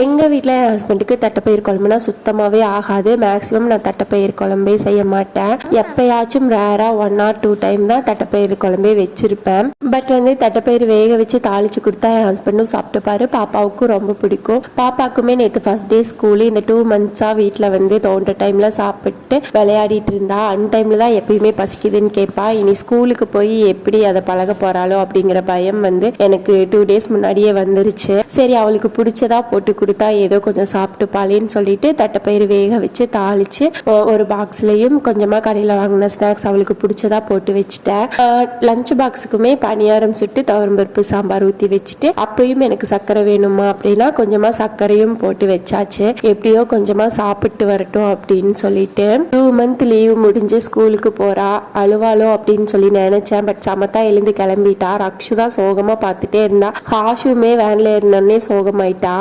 எங்கள் வீட்டில் என் ஹஸ்பண்டுக்கு தட்டைப்பயிர் குழம்புனா சுத்தமாகவே ஆகாது. மேக்ஸிமம் நான் தட்டைப்பயிர் குழம்பே செய்ய மாட்டேன். எப்போயாச்சும் ரேராக 1 or 2 டைம் தான் தட்டைப்பயிர் குழம்பே வச்சுருப்பேன். பட் தட்டைப்பயிர் வேக வச்சு தாளித்து கொடுத்தா என் ஹஸ்பண்டும் சாப்பிட்டுப்பாரு. பாப்பாவுக்கும் ரொம்ப பிடிக்கும். பாப்பாவுக்குமே நேற்று ஃபர்ஸ்ட் டே ஸ்கூலு. இந்த 2 months வீட்டில் தோன்ற டைமில் சாப்பிட்டு விளையாடிட்டு இருந்தா. டைமில் தான் எப்பயுமே பசிக்குதுன்னு கேட்பா. இனி ஸ்கூலுக்கு போய் எப்படி அதை பழக போகிறாளோ அப்படிங்கிற பயம் எனக்கு 2 days முன்னாடியே வந்துருச்சு. சரி, அவளுக்கு பிடிச்சதா போட்டு கொடுத்தா ஏதோ கொஞ்சம் சாப்பிட்டுப்பாளேன்னு சொல்லிட்டு தட்டைப்பயிறு வேக வச்சு தாளிச்சு ஒரு பாக்ஸ்லயும் கொஞ்சமா கடையில் வாங்கின ஸ்நாக்ஸ் அவளுக்கு பிடிச்சதா போட்டு வச்சுட்டேன். லஞ்ச் பாக்ஸுக்குமே பணியாரம் சுட்டு துவரம்பருப்பு சாம்பார் ஊற்றி வச்சுட்டு அப்பயும் எனக்கு சர்க்கரை வேணுமா அப்படின்னா கொஞ்சமா சர்க்கரையும் போட்டு வச்சாச்சு. எப்படியோ கொஞ்சமா சாப்பிட்டு வரட்டும் அப்படின்னு சொல்லிட்டு 2 month லீவ் முடிஞ்சு ஸ்கூலுக்கு போறா. அழுவாளோ அப்படின்னு சொல்லி நினைச்சேன். பட் சமத்தா எழுந்து கிளம்பிட்டா. ரக்ஷு தான் சோகமா பார்த்துட்டே இருந்தா. ஹாஷுமே வேன்ல ஏறினோடனே சோகமாயிட்டா.